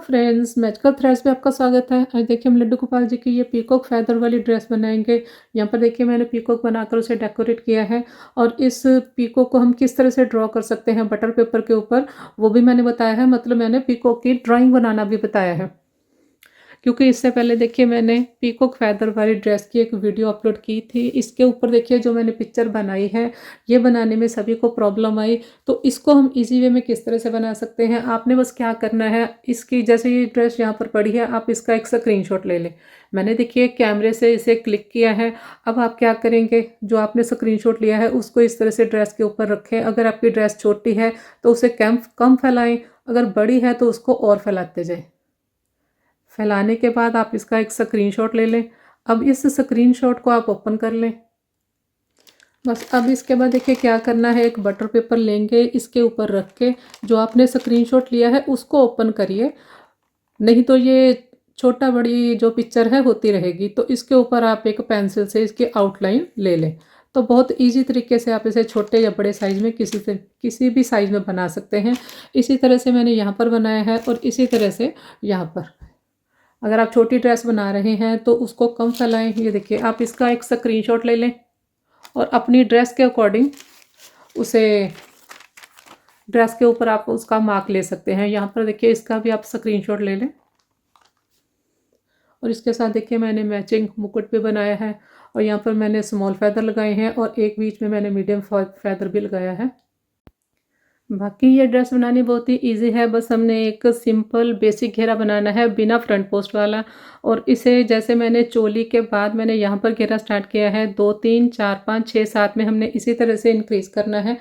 Friends, magical threads में आपका स्वागत है। आज देखिए हम लड्डू गोपाल जी की ये पीकॉक फेदर वाली ड्रेस बनाएँगे। यहाँ पर देखिए मैंने पीकॉक बनाकर उसे डेकोरेट किया है और इस पीकॉक को हम किस तरह से ड्रॉ कर सकते हैं बटर पेपर के ऊपर, वो भी मैंने बताया है। मतलब मैंने पीकॉक की ड्राइंग बनाना भी बताया है। क्योंकि इससे पहले देखिए मैंने पीकॉक फेदर वाली ड्रेस की एक वीडियो अपलोड की थी। इसके ऊपर देखिए जो मैंने पिक्चर बनाई है, ये बनाने में सभी को प्रॉब्लम आई। तो इसको हम ईज़ी वे में किस तरह से बना सकते हैं, आपने बस क्या करना है, इसकी जैसे ये ड्रेस यहाँ पर पड़ी है, आप इसका एक स्क्रीनशॉट ले लें। मैंने देखिए कैमरे से इसे क्लिक किया है। अब आप क्या करेंगे, जो आपने स्क्रीनशॉट लिया है उसको इस तरह से ड्रेस के ऊपर रखें। अगर आपकी ड्रेस छोटी है तो उसे कम कम फैलाएँ, अगर बड़ी है तो उसको और फैलाते जाएँ। फैलाने के बाद आप इसका एक स्क्रीनशॉट ले लें। अब इस स्क्रीनशॉट को आप ओपन कर लें। बस अब इसके बाद देखिए क्या करना है, एक बटर पेपर लेंगे, इसके ऊपर रख के जो आपने स्क्रीनशॉट लिया है उसको ओपन करिए। नहीं तो ये छोटा बड़ी जो पिक्चर है होती रहेगी। तो इसके ऊपर आप एक पेंसिल से इसकी आउटलाइन ले लें। तो बहुत ईजी तरीके से आप इसे छोटे या बड़े साइज़ में किसी भी साइज़ में बना सकते हैं। इसी तरह से मैंने यहाँ पर बनाया है और इसी तरह से यहाँ पर। अगर आप छोटी ड्रेस बना रहे हैं तो उसको कम फैलाएं। ये देखिए आप इसका एक स्क्रीनशॉट ले लें और अपनी ड्रेस के अकॉर्डिंग उसे ड्रेस के ऊपर आप उसका मार्क ले सकते हैं। यहाँ पर देखिए इसका भी आप स्क्रीनशॉट ले लें और इसके साथ देखिए मैंने मैचिंग मुकुट भी बनाया है और यहाँ पर मैंने स्मॉल फैदर लगाए हैं और एक बीच में मैंने मीडियम फैदर भी लगाया है। बाकी ये ड्रेस बनानी बहुत ही इजी है। बस हमने एक सिंपल बेसिक घेरा बनाना है बिना फ्रंट पोस्ट वाला। और इसे जैसे मैंने चोली के बाद मैंने यहाँ पर घेरा स्टार्ट किया है, 2 3 4 5 6 7 में हमने इसी तरह से इंक्रीज़ करना है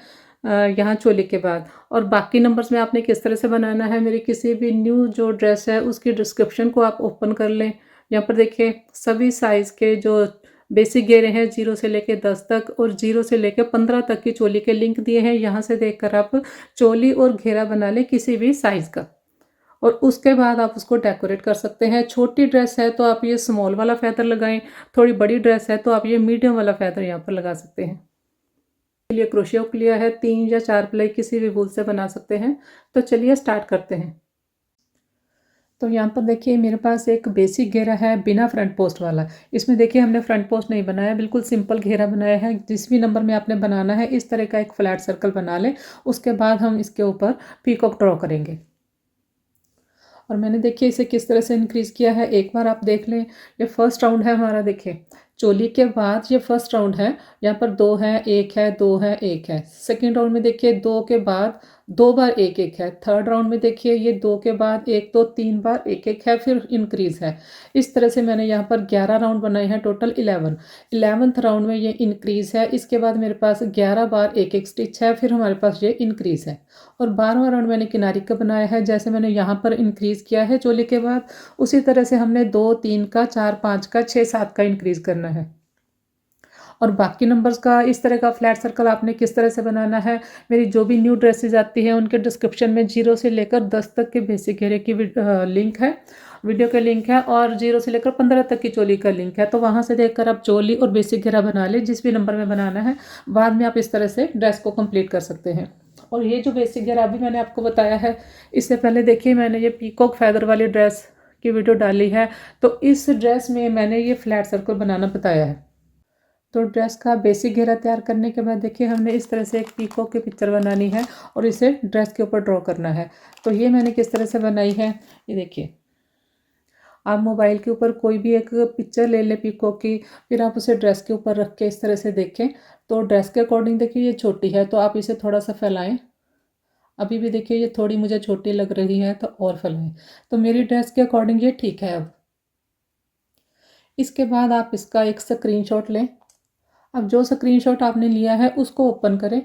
यहाँ चोली के बाद। और बाकी नंबर्स में आपने किस तरह से बनाना है, मेरी किसी भी न्यू जो ड्रेस है उसकी डिस्क्रिप्शन को आप ओपन कर लें। यहाँ पर देखिए सभी साइज़ के जो बेसिक घेरे हैं 0 से लेके 10 तक और 0 से लेके 15 तक की चोली के लिंक दिए हैं। यहाँ से देखकर आप चोली और घेरा बना लें किसी भी साइज़ का और उसके बाद आप उसको डेकोरेट कर सकते हैं। छोटी ड्रेस है तो आप ये स्मॉल वाला फैदर लगाएं, थोड़ी बड़ी ड्रेस है तो आप ये मीडियम वाला फैदर यहाँ पर लगा सकते हैं। लिए क्रोशियो हुक लिया है, 3 या 4 प्लाई किसी भी वूल से बना सकते हैं। तो चलिए स्टार्ट करते हैं। तो यहाँ पर देखिए मेरे पास एक बेसिक घेरा है बिना फ्रंट पोस्ट वाला। इसमें देखिए हमने फ्रंट पोस्ट नहीं बनाया, बिल्कुल सिंपल घेरा बनाया है। जिस भी नंबर में आपने बनाना है इस तरह का एक फ्लैट सर्कल बना लें। उसके बाद हम इसके ऊपर पीकॉक ड्रॉ करेंगे। और मैंने देखिए इसे किस तरह से इंक्रीज़ किया है, एक बार आप देख लें। ये फर्स्ट राउंड है हमारा, देखिए चोली के बाद ये फर्स्ट राउंड है। यहाँ पर 2 है, 1 है, 2 है, 1 है। सेकेंड राउंड में देखिए 2 के बाद 2 बार 1 1 है। थर्ड राउंड में देखिए ये 2 के बाद 1 2 3 बार 1 1 है, फिर इंक्रीज़ है। इस तरह से मैंने यहाँ पर 11 राउंड बनाए हैं, टोटल 11। 11th राउंड में ये इंक्रीज़ है। इसके बाद मेरे पास 11 बार 1 1 स्टिच है, फिर हमारे पास ये इंक्रीज़ है। और 12वां राउंड मैंने किनारी का बनाया है। जैसे मैंने यहाँ पर इंक्रीज़ किया है चोली के बाद, उसी तरह से हमने 2 3 का, 4 5 का, 6 7 का इंक्रीज़ करना है। और बाकी नंबर्स का इस तरह का फ्लैट सर्कल आपने किस तरह से बनाना है, मेरी जो भी न्यू ड्रेसेस आती हैं उनके डिस्क्रिप्शन में 0 से लेकर 10 तक के बेसिक घेरे की लिंक है, वीडियो का लिंक है। और 0 से लेकर 15 तक की चोली का लिंक है। तो वहाँ से देखकर आप चोली और बेसिक घेरा बना लें जिस भी नंबर में बनाना है। बाद में आप इस तरह से ड्रेस को कंप्लीट कर सकते हैं। और ये जो बेसिक घेरा अभी मैंने आपको बताया है, इससे पहले देखिए मैंने ये पीकॉक फेदर वाली ड्रेस की वीडियो डाली है। तो इस ड्रेस में मैंने ये फ्लैट सर्कल बनाना बताया है। तो ड्रेस का बेसिक घेरा तैयार करने के बाद देखिए हमने इस तरह से एक पीकॉक की पिक्चर बनानी है और इसे ड्रेस के ऊपर ड्रॉ करना है। तो ये मैंने किस तरह से बनाई है, ये देखिए। आप मोबाइल के ऊपर कोई भी एक पिक्चर ले लें पीकॉक की, फिर आप उसे ड्रेस के ऊपर रख के इस तरह से देखें। तो ड्रेस के अकॉर्डिंग देखिए ये छोटी है तो आप इसे थोड़ा सा फैलाएं। अभी भी देखिए ये थोड़ी मुझे छोटी लग रही है तो और फैलाएं। तो मेरी ड्रेस के अकॉर्डिंग ये ठीक है। अब इसके बाद आप इसका एक स्क्रीनशॉट लें। अब जो स्क्रीनशॉट आपने लिया है उसको ओपन करें।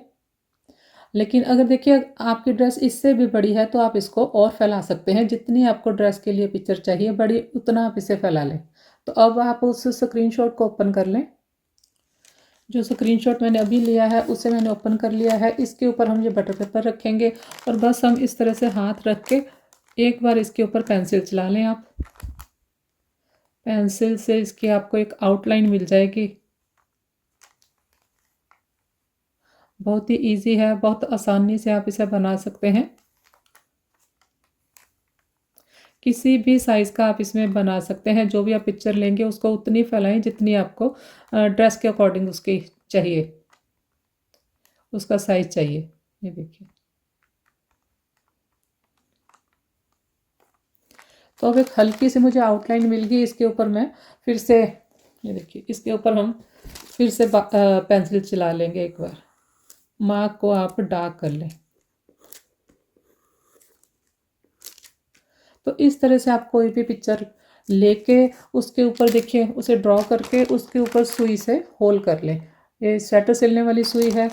लेकिन अगर देखिए आपकी ड्रेस इससे भी बड़ी है तो आप इसको और फैला सकते हैं। जितनी आपको ड्रेस के लिए पिक्चर चाहिए बड़ी, उतना आप इसे फैला लें। तो अब आप उस स्क्रीनशॉट को ओपन कर लें। जो स्क्रीनशॉट मैंने अभी लिया है उसे मैंने ओपन कर लिया है। इसके ऊपर हम ये बटर पेपर रखेंगे और बस हम इस तरह से हाथ रख के एक बार इसके ऊपर पेंसिल चला लें। आप पेंसिल से इसकी आपको एक आउटलाइन मिल जाएगी। बहुत ही इजी है, बहुत आसानी से आप इसे बना सकते हैं। किसी भी साइज़ का आप इसमें बना सकते हैं। जो भी आप पिक्चर लेंगे उसको उतनी फैलाएं जितनी आपको ड्रेस के अकॉर्डिंग उसकी चाहिए, उसका साइज़ चाहिए। ये देखिए। तो अब एक हल्की सी मुझे आउटलाइन मिल गई। इसके ऊपर मैं फिर से, ये देखिए, इसके ऊपर हम फिर से पेंसिल चला लेंगे एक बार। मार्क को आप डार्क कर लें। तो इस तरह से आप कोई भी पिक्चर लेके उसके ऊपर देखिए, उसे ड्रॉ करके उसके ऊपर सुई से होल कर लें। ये स्वेटर सिलने वाली सुई है,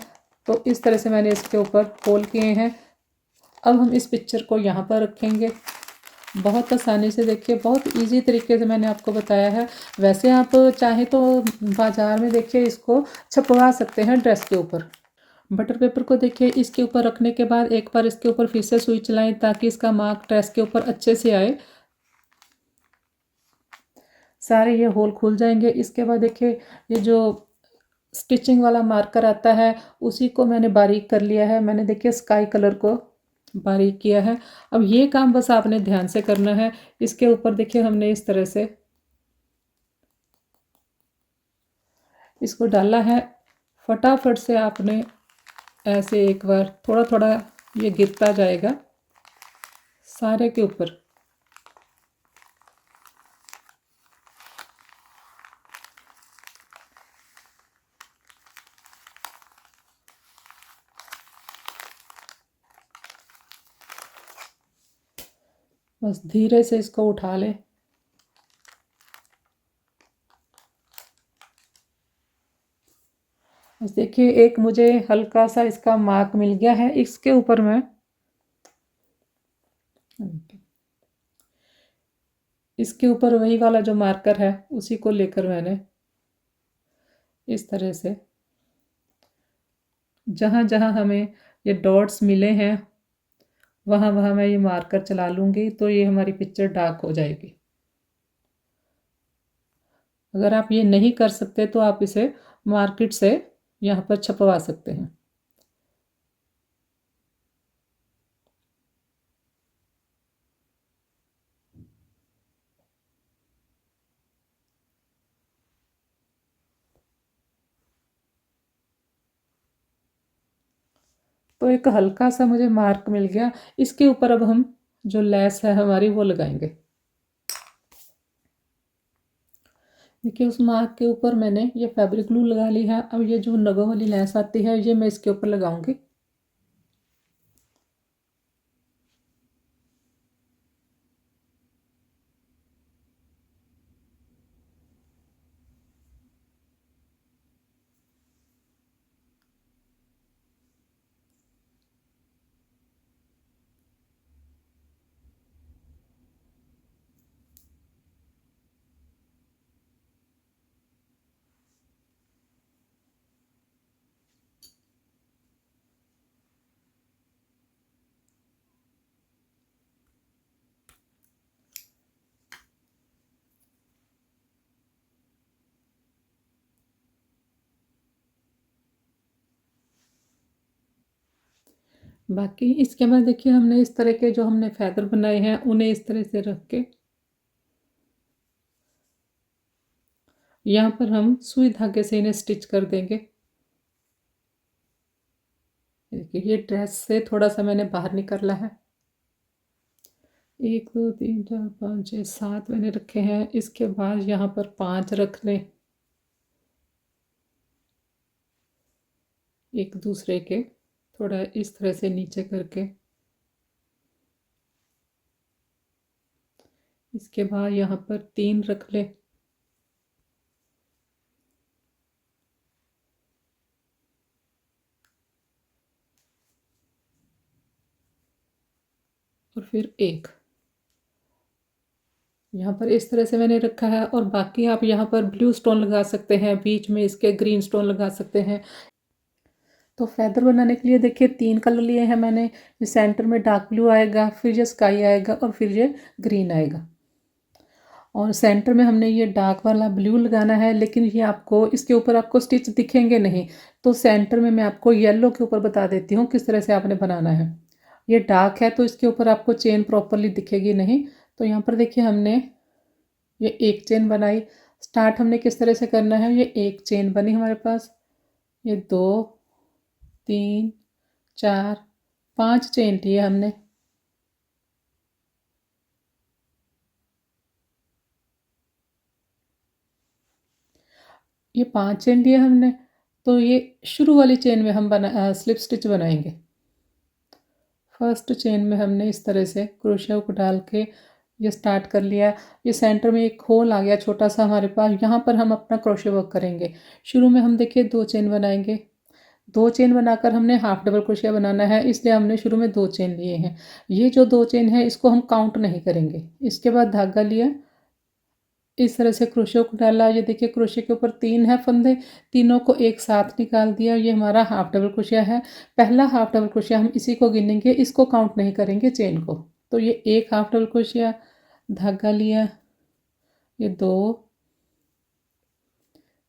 तो इस तरह से मैंने इसके ऊपर होल किए हैं। अब हम इस पिक्चर को यहाँ पर रखेंगे। बहुत आसानी से, देखिए, बहुत इजी तरीके से मैंने आपको बताया है। वैसे आप चाहे तो बाज़ार में देखिए इसको छपवा सकते हैं ड्रेस के ऊपर। बटर पेपर को देखिए इसके ऊपर रखने के बाद एक बार इसके ऊपर फिर से सुई चलाएं ताकि इसका मार्क ड्रेस के ऊपर अच्छे से आए। सारे ये होल खुल जाएंगे। इसके बाद देखिए ये जो स्टिचिंग वाला मार्कर आता है उसी को मैंने बारीक कर लिया है। मैंने देखिए स्काई कलर को बारीक किया है। अब ये काम बस आपने ध्यान से करना है। इसके ऊपर देखिए हमने इस तरह से इसको डाला है। फटाफट से आपने ऐसे एक बार थोड़ा थोड़ा ये गिरता जाएगा सारे के ऊपर। बस धीरे से इसको उठा लें। बस देखिए एक मुझे हल्का सा इसका मार्क मिल गया है। इसके ऊपर मैं इसके ऊपर वही वाला जो मार्कर है उसी को लेकर मैंने इस तरह से जहाँ जहाँ हमें ये डॉट्स मिले हैं वहाँ वहाँ मैं ये मार्कर चला लूँगी, तो ये हमारी पिक्चर डार्क हो जाएगी। अगर आप ये नहीं कर सकते तो आप इसे मार्केट से यहाँ पर छपवा सकते हैं। तो एक हल्का सा मुझे मार्क मिल गया। इसके ऊपर अब हम जो लेस है हमारी वो लगाएंगे। देखिए उस मार्क के ऊपर मैंने ये फैब्रिक ग्लू लगा ली है। अब ये जो नगों वाली लेस आती है ये मैं इसके ऊपर लगाऊंगी। बाकी इसके बाद देखिए हमने इस तरह के जो हमने फैदर बनाए हैं उन्हें इस तरह से रख के यहाँ पर हम सुई धागे से इन्हें स्टिच कर देंगे। देखिए ये ड्रेस से थोड़ा सा मैंने बाहर निकाला है। 1 2 3 4 5 6 7 मैंने रखे हैं। इसके बाद यहाँ पर 5 रख लें एक दूसरे के, थोड़ा इस तरह से नीचे करके। इसके बाद यहाँ पर 3 रख लें। और फिर 1 यहाँ पर इस तरह से मैंने रखा है। और बाकी आप यहाँ पर ब्लू स्टोन लगा सकते हैं, बीच में इसके ग्रीन स्टोन लगा सकते हैं। तो फैदर बनाने के लिए देखिए 3 कलर लिए हैं मैंने। ये सेंटर में डार्क ब्लू आएगा, फिर ये स्काई आएगा और फिर ये ग्रीन आएगा। और सेंटर में हमने ये डार्क वाला ब्लू लगाना है, लेकिन ये आपको इसके ऊपर आपको स्टिच दिखेंगे नहीं। तो सेंटर में मैं आपको येलो के ऊपर बता देती हूँ किस तरह से आपने बनाना है। ये डार्क है तो इसके ऊपर आपको चेन प्रॉपरली दिखेगी नहीं। तो यहाँ पर देखिए हमने ये एक चेन बनाई। स्टार्ट हमने किस तरह से करना है, ये एक चेन बनी हमारे पास, ये 2 3 4 5 चेन लिए हमने। ये 5 चेन लिए हमने, तो ये शुरू वाली चेन में हम स्लिप स्टिच बनाएंगे। फर्स्ट चेन में हमने इस तरह से क्रोशिया को डाल के ये स्टार्ट कर लिया। ये सेंटर में एक होल आ गया छोटा सा हमारे पास, यहाँ पर हम अपना क्रोशिया वर्क करेंगे। शुरू में हम देखिए 2 चेन बनाएंगे। 2 चेन बनाकर हमने हाफ डबल क्रोशिया बनाना है, इसलिए हमने शुरू में 2 चेन लिए हैं। ये जो 2 चेन है इसको हम काउंट नहीं करेंगे। इसके बाद धागा लिया, इस तरह से क्रोशिया को डाला। ये देखिए क्रोशिया के ऊपर 3 है फंदे, तीनों को एक साथ निकाल दिया। ये हमारा हाफ डबल क्रोशिया है। पहला हाफ डबल क्रोशिया हम इसी को गिनेंगे, इसको काउंट नहीं करेंगे चेन को। तो ये एक हाफ डबल क्रोशिया, धागा लिया, ये 2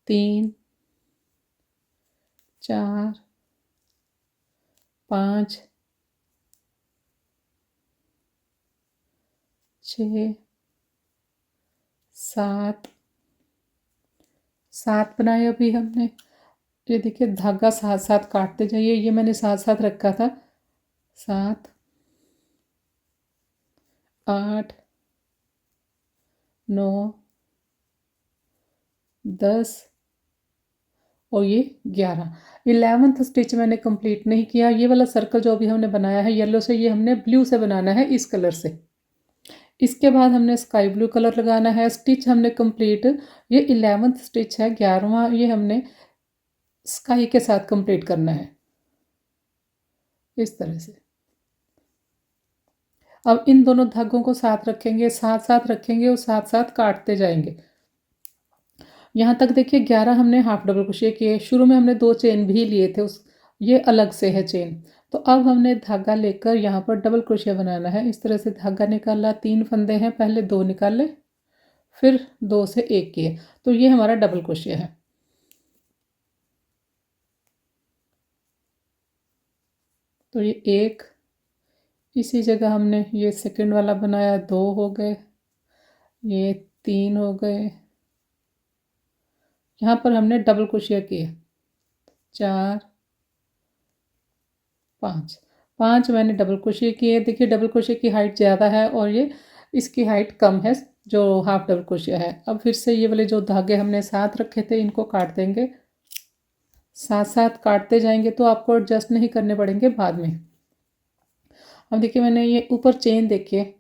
3 4 5 6 7 बनाए अभी हमने। ये देखिए धागा साथ साथ काटते जाइए, ये मैंने साथ साथ रखा था। 7 8 9 10 और ये 11। 11th स्टिच मैंने कंप्लीट नहीं किया। ये वाला सर्कल जो अभी हमने बनाया है येलो से, ये हमने ब्लू से बनाना है, इस कलर से। इसके बाद हमने स्काई ब्लू कलर लगाना है। स्टिच हमने कंप्लीट, ये 11th स्टिच है, 11वां ये हमने स्काई के साथ कंप्लीट करना है, इस तरह से। अब इन दोनों धागों को साथ रखेंगे, साथ साथ रखेंगे और साथ साथ काटते जाएंगे। यहाँ तक देखिए 11 हमने हाफ डबल क्रोशिया किए। शुरू में हमने 2 चेन भी लिए थे, उस ये अलग से है चेन। तो अब हमने धागा लेकर यहाँ पर डबल क्रोशिया बनाना है। इस तरह से धागा निकाला, 3 फंदे हैं, पहले 2 निकाले, फिर 2 से 1 किए, तो ये हमारा डबल क्रोशिया है। तो ये 1, इसी जगह हमने ये सेकंड वाला बनाया, 2 हो गए, ये 3 हो गए। यहाँ पर हमने डबल क्रोशिया किए, 4 5 5 मैंने डबल क्रोशिया किए। देखिए डबल क्रोशिया की हाइट ज़्यादा है और ये इसकी हाइट कम है जो हाफ डबल क्रोशिया है। अब फिर से ये वाले जो धागे हमने साथ रखे थे इनको काट देंगे, साथ साथ काटते जाएंगे, तो आपको एडजस्ट नहीं करने पड़ेंगे बाद में। अब देखिए मैंने ये ऊपर चेन देखिए,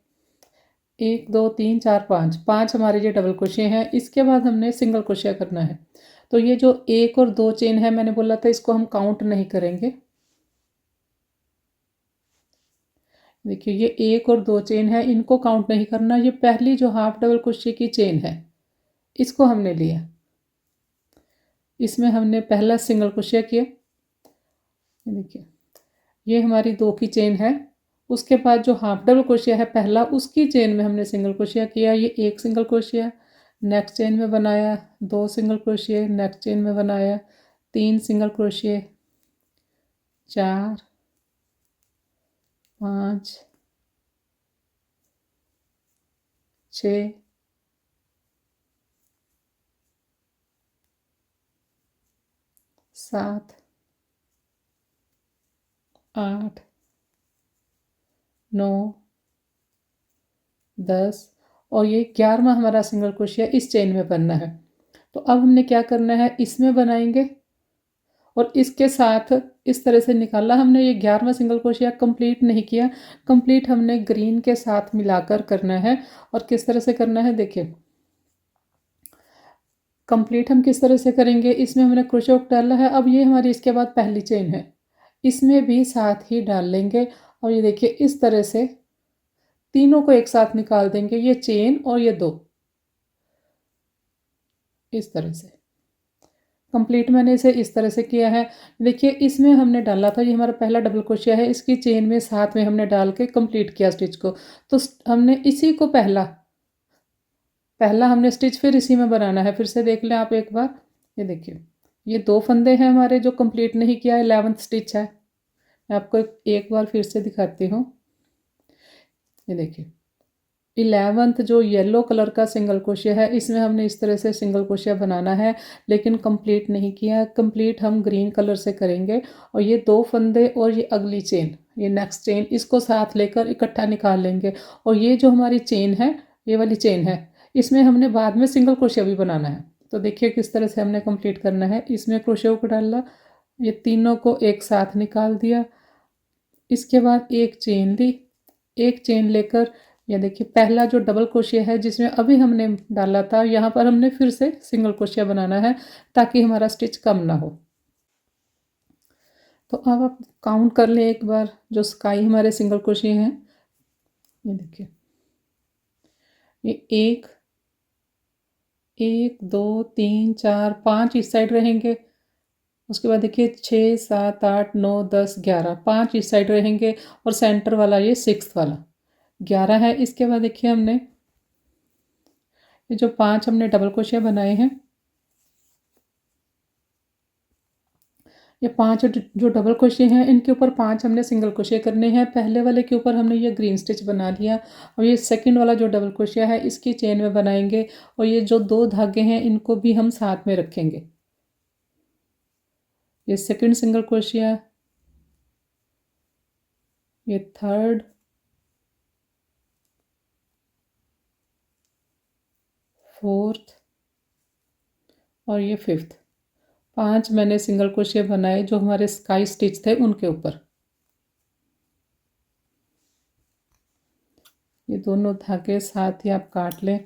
1 2 3 4 5 5 हमारे ये डबल क्रोशिया हैं। इसके बाद हमने सिंगल क्रोशिया करना है। तो ये जो 1 और 2 चेन है मैंने बोला था इसको हम काउंट नहीं करेंगे। देखिए ये 1 और 2 चेन है, इनको काउंट नहीं करना। ये पहली जो हाफ डबल क्रोशिया की चेन है इसको हमने लिया, इसमें हमने पहला सिंगल क्रोशिया किया। देखिए ये हमारी 2 की चेन है। उसके बाद जो हाफ डबल क्रोशिया है पहला, उसकी चेन में हमने सिंगल क्रोशिया किया। ये 1 सिंगल क्रोशिया, नेक्स्ट चेन में बनाया, 2 सिंगल क्रोशिया, नेक्स्ट चेन में बनाया, 3 सिंगल क्रोशिया, 4 5 6 7 8 9 10 और ये 11वां हमारा सिंगल क्रोशिया इस चेन में बनना है। तो अब हमने क्या करना है, इसमें बनाएंगे और इसके साथ इस तरह से निकाला हमने। ये 11वां सिंगल क्रोशिया कंप्लीट नहीं किया, कंप्लीट हमने ग्रीन के साथ मिलाकर करना है। और किस तरह से करना है देखिए, कंप्लीट हम किस तरह से करेंगे, इसमें हमने क्रोशिया डाला है। अब ये हमारी इसके बाद पहली चेन है, इसमें भी साथ ही डाल लेंगे और ये देखिए इस तरह से तीनों को एक साथ निकाल देंगे, ये चेन और ये 2, इस तरह से कंप्लीट मैंने इसे इस तरह से किया है। देखिए इसमें हमने डाला था, ये हमारा पहला डबल क्रोशिया है, इसकी चेन में साथ में हमने डाल के कंप्लीट किया स्टिच को। तो हमने इसी को पहला पहला हमने स्टिच फिर इसी में बनाना है। फिर से देख लें आप एक बार, ये देखिए ये 2 फंदे हैं हमारे जो कंप्लीट नहीं किया, 11th स्टिच है। मैं आपको एक बार फिर से दिखाती हूँ, ये देखिए 11th जो येलो कलर का सिंगल क्रोशिया है, इसमें हमने इस तरह से सिंगल क्रोशिया बनाना है, लेकिन कंप्लीट नहीं किया। कंप्लीट हम ग्रीन कलर से करेंगे। और ये 2 फंदे और ये अगली चेन, ये नेक्स्ट चेन, इसको साथ लेकर इकट्ठा निकाल लेंगे। और ये जो हमारी चेन है, ये वाली चेन है, इसमें हमने बाद में सिंगल क्रोशिया भी बनाना है। तो देखिए किस तरह से हमने कंप्लीट करना है। इसमें क्रोशिया को डाला, ये तीनों को एक साथ निकाल दिया। इसके बाद एक चेन ली, एक चेन लेकर ये देखिए पहला जो डबल क्रोशिया है जिसमें अभी हमने डाला था, यहाँ पर हमने फिर से सिंगल क्रोशिया बनाना है ताकि हमारा स्टिच कम ना हो। तो अब आप काउंट कर लें एक बार, जो स्काई हमारे सिंगल क्रोशिया हैं, ये देखिए, ये एक, एक, दो, तीन, चार, पाँच इस साइड रहेंगे। उसके बाद देखिए 6, 7, 8, 9, 10, 11, 5 इस साइड रहेंगे। और सेंटर वाला ये 6th वाला 11 है। इसके बाद देखिए हमने ये जो 5 हमने डबल क्रोशिया बनाए हैं, ये 5 जो डबल क्रोशिया हैं, इनके ऊपर 5 हमने सिंगल क्रोशिया करने हैं। पहले वाले के ऊपर हमने ये ग्रीन स्टिच बना लिया। और ये सेकंड वाला जो डबल क्रोशिया है, इसकी चेन में बनाएंगे। और ये जो 2 धागे हैं, इनको भी हम साथ में रखेंगे। ये सेकंड सिंगल क्रोशिया, ये थर्ड, फोर्थ और ये फिफ्थ। 5 मैंने सिंगल क्रोशिया बनाए जो हमारे स्काई स्टिच थे उनके ऊपर। ये दोनों धागे साथ ही आप काट लें।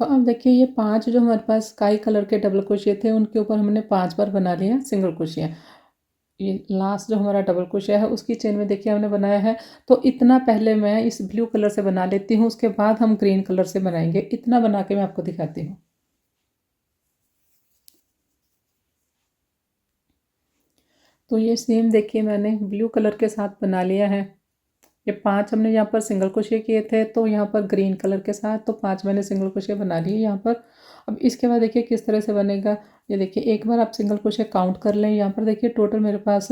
तो अब देखिए ये 5 जो हमारे पास स्काई कलर के डबल क्रोशिया थे, उनके ऊपर हमने 5 बार बना लिया सिंगल क्रोशिया। ये लास्ट जो हमारा डबल क्रोशिया है, उसकी चेन में देखिए हमने बनाया है। तो इतना पहले मैं इस ब्लू कलर से बना लेती हूँ, उसके बाद हम ग्रीन कलर से बनाएंगे। इतना बना के मैं आपको दिखाती हूँ। तो ये सेम देखिए मैंने ब्लू कलर के साथ बना लिया है। ये 5 हमने यहाँ पर सिंगल क्रोशिया किए थे, तो यहाँ पर ग्रीन कलर के साथ तो 5 मैंने सिंगल क्रोशिया बना लिए यहाँ पर। अब इसके बाद देखिए किस तरह से बनेगा। ये देखिए एक बार आप सिंगल क्रोशिया काउंट कर लें। यहाँ पर देखिए टोटल मेरे पास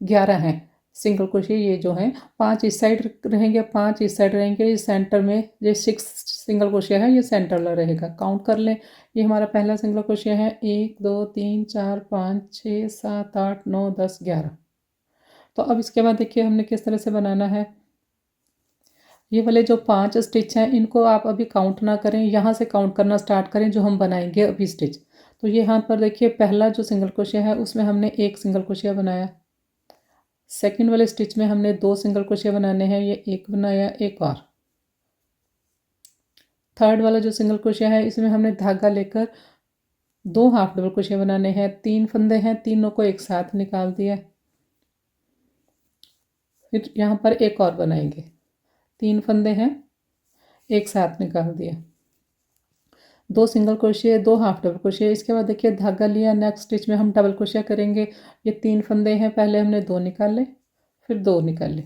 11 हैं सिंगल क्रोशिया। ये जो हैं 5 इस साइड रहेंगे, 5 इस साइड रहेंगे। ये सेंटर में ये 6 सिंगल क्रोशिया है, ये सेंटर वाला रहेगा। काउंट कर लें। ये हमारा पहला सिंगल क्रोशिया है, 1, 2, 3, 4, 5, 6, 7, 8, 9, 10, 11। तो अब इसके बाद देखिए हमने किस तरह से बनाना है। ये वाले जो 5 स्टिच हैं, इनको आप अभी काउंट ना करें, यहाँ से काउंट करना स्टार्ट करें जो हम बनाएंगे अभी स्टिच। तो ये यहाँ पर देखिए पहला जो सिंगल क्रोशिया है, उसमें हमने एक सिंगल क्रोशिया बनाया। सेकंड वाले स्टिच में हमने 2 सिंगल क्रोशिया बनाने हैं, ये एक बनाया, एक और। थर्ड वाला जो सिंगल क्रोशिया है, इसमें हमने धागा लेकर 2 हाफ डबल क्रोशिया बनाने हैं। 3 फंदे हैं, तीनों को एक साथ निकाल दिया। फिर यहाँ पर एक और बनाएंगे। 3 फंदे हैं, एक साथ निकाल दिया। 2 single crochet, 2 half double crochet. इसके बाद देखिए धागा लिया, नेक्स्ट स्टिच में हम डबल क्रोशिया करेंगे। ये 3 फंदे हैं, पहले हमने 2 निकाले, फिर 2 निकाले।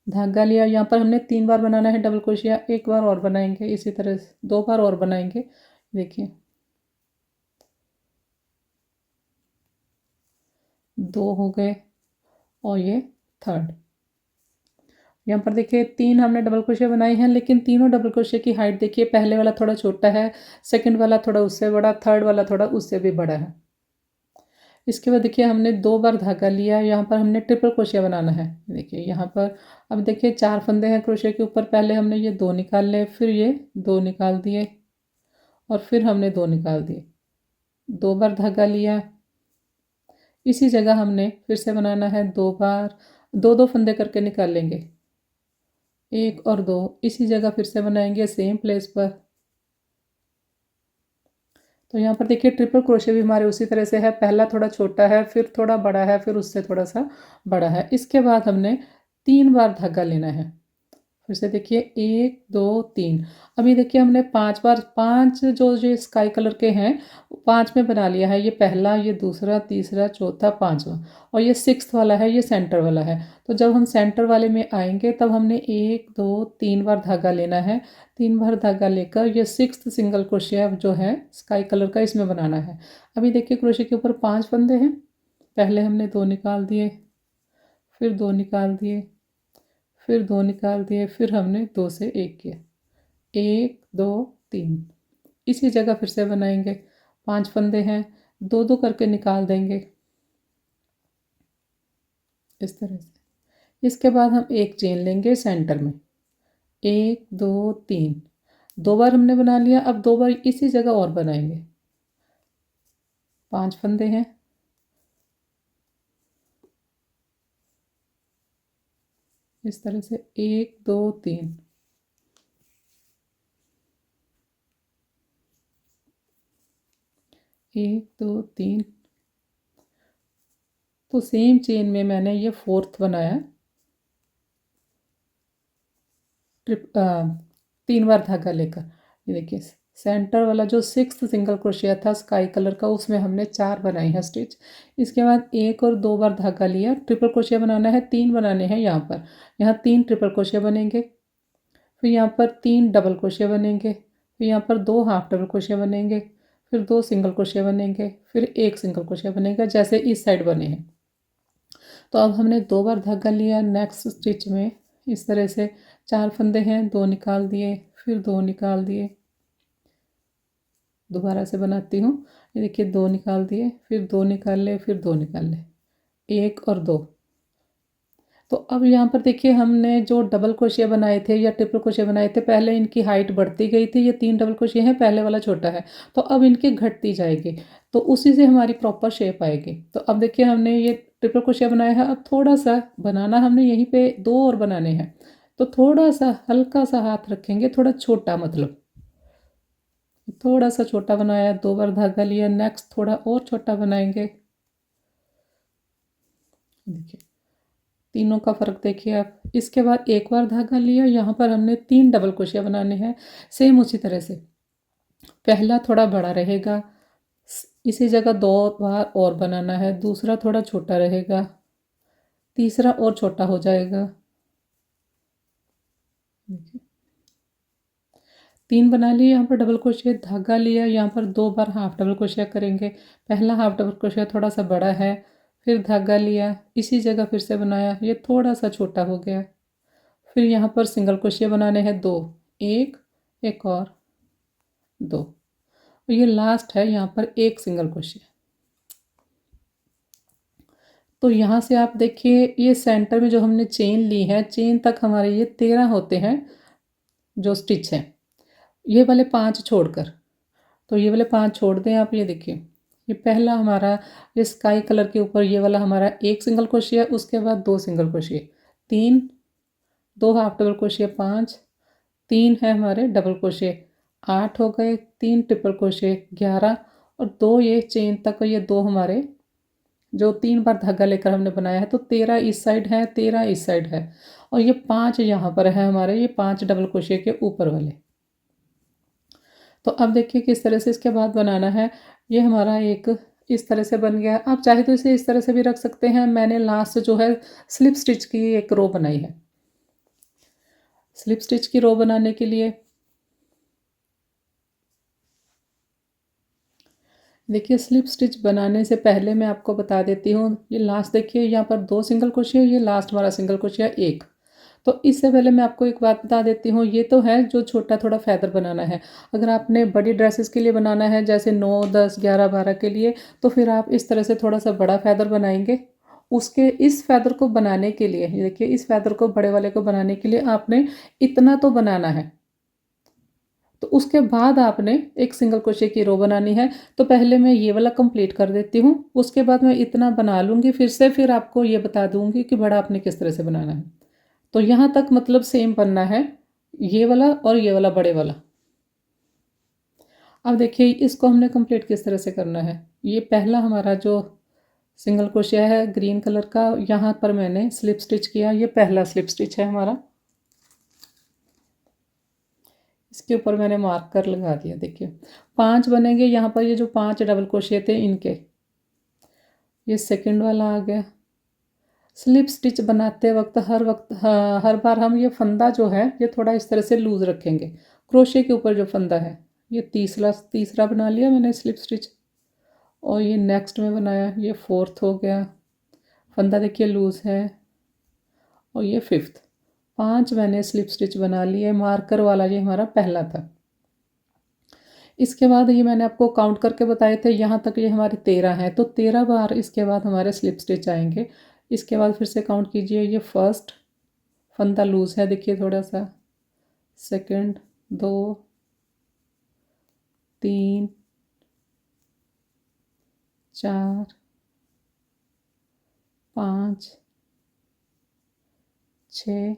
धागा लिया, यहाँ पर हमने 3 बार बनाना है डबल क्रोशिया, एक बार और बनाएंगे इसी तरह से, 2 बार और बनाएंगे। देखिए 2 हो गए और ये थर्ड। यहाँ पर देखिए 3 हमने डबल क्रोशिया बनाए हैं, लेकिन तीनों डबल क्रोशिया की हाइट देखिए, पहले वाला थोड़ा छोटा है, सेकंड वाला थोड़ा उससे बड़ा, थर्ड वाला थोड़ा उससे भी बड़ा है। इसके बाद देखिए हमने 2 बार धागा लिया, यहाँ पर हमने ट्रिपल क्रोशिया बनाना है। देखिए यहाँ पर अब देखिए 4 फंदे हैं क्रोशिया के ऊपर, पहले हमने ये 2 निकाल लिए, फिर ये 2 निकाल दिए और फिर हमने 2 निकाल दिए। 2 बार धागा लिया, इसी जगह हमने फिर से बनाना है 2 बार, 2-2 फंदे करके निकाल लेंगे, 1 और 2 इसी जगह फिर से बनाएंगे सेम प्लेस पर। तो यहाँ पर देखिए ट्रिपल क्रोशिया भी हमारे उसी तरह से है, पहला थोड़ा छोटा है, फिर थोड़ा बड़ा है, फिर उससे थोड़ा सा बड़ा है। इसके बाद हमने 3 बार धागा लेना है। फिर से देखिए 1, 2, 3। अभी देखिए हमने 5 बार, 5 जो ये स्काई कलर के हैं 5 में बना लिया है। ये पहला, ये दूसरा, तीसरा, चौथा, 5वां और ये 6th वाला है, ये सेंटर वाला है। तो जब हम सेंटर वाले में आएंगे तब हमने 1, 2, 3 बार धागा लेना है। 3 बार धागा लेकर ये 6th सिंगल क्रोशिया जो है स्काई कलर का, इसमें बनाना है। अभी देखिए क्रोशिया के ऊपर 5 फंदे हैं, पहले हमने 2 निकाल दिए, फिर 2 निकाल दिए, फिर 2 निकाल दिए, फिर हमने 2 से 1 किया, 1 2 3। इसी जगह फिर से बनाएंगे, 5 फंदे हैं, 2 करके निकाल देंगे इस तरह से। इसके बाद हम एक चेन लेंगे सेंटर में, 1 2 3, 2 बार हमने बना लिया। अब 2 बार इसी जगह और बनाएंगे, 5 फंदे हैं, इस तरह से 1 2 3, 1 2 3। तो सेम चेन में मैंने ये 4th बनाया, 3 बार धागा लेकर। ये देखिए सेंटर वाला जो 6th सिंगल क्रोशिया था स्काई कलर का, उसमें हमने 4 बनाई है स्टिच। इसके बाद 1 और 2 बार धागा लिया, ट्रिपल क्रोशिया बनाना है, 3 बनाने हैं यहाँ पर। यहाँ 3 ट्रिपल क्रोशिया बनेंगे, फिर यहाँ पर 3 डबल क्रोशिया बनेंगे, फिर यहाँ पर 2 हाफ डबल क्रोशिया बनेंगे, फिर 2 सिंगल क्रोशिया बनेंगे, फिर 1 सिंगल क्रोशिया बनेगा, जैसे इस साइड बने हैं। तो अब हमने 2 बार धागा लिया, नेक्स्ट स्टिच में इस तरह से 4 फंदे हैं, 2 निकाल दिए, फिर 2 निकाल दिए। दोबारा से बनाती हूँ, ये देखिए 2 निकाल दिए, फिर 2 निकाल ले, फिर 2 निकाल ले, 1 और 2। तो अब यहाँ पर देखिए हमने जो डबल क्रोशिया बनाए थे या ट्रिपल क्रोशिया बनाए थे, पहले इनकी हाइट बढ़ती गई थी। ये 3 डबल क्रोशिया हैं, पहले वाला छोटा है, तो अब इनकी घटती जाएगी, तो उसी से हमारी प्रॉपर शेप आएगी। तो अब देखिए हमने ये ट्रिपल क्रोशिया बनाया है, अब थोड़ा सा बनाना हमने यहीं पे 2 और बनाने हैं, तो थोड़ा सा हल्का सा हाथ रखेंगे, थोड़ा छोटा, मतलब थोड़ा सा छोटा बनाया, 2 बार धागा लिया, नेक्स्ट थोड़ा और छोटा बनाएंगे। देखिए तीनों का फ़र्क देखिए आप। इसके बाद 1 बार धागा लिया, यहाँ पर हमने 3 डबल क्रोशिया बनाने हैं, सेम उसी तरह से। पहला थोड़ा बड़ा रहेगा, इसी जगह 2 बार और बनाना है, दूसरा थोड़ा छोटा रहेगा, तीसरा और छोटा हो जाएगा। देखिए 3 बना लिए, यहाँ पर डबल क्रोशिया धागा लिया, यहाँ पर 2 बार हाफ डबल क्रोशिया करेंगे। पहला हाफ डबल क्रोशिया थोड़ा सा बड़ा है, फिर धागा लिया, इसी जगह फिर से बनाया, ये थोड़ा सा छोटा हो गया। फिर यहाँ पर सिंगल क्रोशिया बनाने हैं 2, 1 एक और 2, और ये लास्ट है यहाँ पर 1 सिंगल क्रोशिया। तो यहाँ से आप देखिए ये सेंटर में जो हमने चेन ली है, चेन तक हमारे ये 13 होते हैं जो स्टिच हैं, ये वाले 5 छोड़कर। तो ये वाले 5 छोड़ दें आप। ये देखिए ये पहला हमारा, ये स्काई कलर के ऊपर ये वाला हमारा 1 सिंगल क्रोशिया, उसके बाद 2 single crochet, 3, 2 half double crochet 5, 3 है हमारे डबल क्रोशिया 8 हो गए, 3 ट्रिपल क्रोशिया 11, और 2 ये चेन तक, ये 2 हमारे जो 3 बार धागा लेकर हमने बनाया है, तो 13 इस साइड है, 13 इस साइड है, और ये 5 यहाँ पर है हमारे, ये 5 डबल क्रोशिया के ऊपर वाले। तो अब देखिए किस तरह से इसके बाद बनाना है। ये हमारा एक इस तरह से बन गया। आप चाहे तो इसे इस तरह से भी रख सकते हैं। मैंने लास्ट जो है स्लिप स्टिच की एक रो बनाई है। स्लिप स्टिच की रो बनाने के लिए देखिए, स्लिप स्टिच बनाने से पहले मैं आपको बता देती हूँ, ये लास्ट देखिए यहाँ पर 2 सिंगल क्रोशिया, ये लास्ट वाला सिंगल क्रोशिया 1। तो इससे पहले मैं आपको एक बात बता देती हूँ, ये तो है जो छोटा थोड़ा फैदर बनाना है। अगर आपने बड़ी ड्रेसेस के लिए बनाना है, जैसे 9 10 11 12 के लिए, तो फिर आप इस तरह से थोड़ा सा बड़ा फैदर बनाएंगे। उसके इस फैदर को बनाने के लिए, ये देखिए इस फैदर को बड़े वाले को बनाने के लिए आपने इतना तो बनाना है। तो उसके बाद आपने एक सिंगल क्रोशिया की रो बनानी है। तो पहले मैं ये वाला कंप्लीट कर देती हूँ, उसके बाद मैं इतना बना लूँगी फिर से, फिर आपको ये बता दूँगी कि बड़ा आपने किस तरह से बनाना है। तो यहाँ तक मतलब सेम बनना है, ये वाला और ये वाला बड़े वाला। अब देखिए इसको हमने कंप्लीट किस तरह से करना है। ये पहला हमारा जो सिंगल क्रोशिया है ग्रीन कलर का, यहाँ पर मैंने स्लिप स्टिच किया, ये पहला स्लिप स्टिच है हमारा। इसके ऊपर मैंने मार्कर लगा दिया। देखिए 5 बनेंगे यहाँ पर, ये जो 5 डबल क्रोशिया थे इनके, ये सेकंड वाला आ गया। स्लिप स्टिच बनाते वक्त हर बार हम ये फंदा जो है ये थोड़ा इस तरह से लूज़ रखेंगे। क्रोशिया के ऊपर जो फंदा है, ये तीसरा बना लिया मैंने स्लिप स्टिच, और ये नेक्स्ट में बनाया, ये 4th हो गया। फंदा देखिए लूज़ है, और ये 5th। 5 मैंने स्लिप स्टिच बना लिए। मार्कर वाला ये हमारा पहला था। इसके बाद ये मैंने आपको काउंट करके बताए थे, यहाँ तक ये हमारे 13 हैं, तो 13 बार इसके बाद हमारे स्लिप स्टिच आएंगे। इसके बाद फिर से काउंट कीजिए। ये फर्स्ट फंदा लूज़ है, देखिए थोड़ा सा, सेकंड, 2, 3, 4, 5, 6,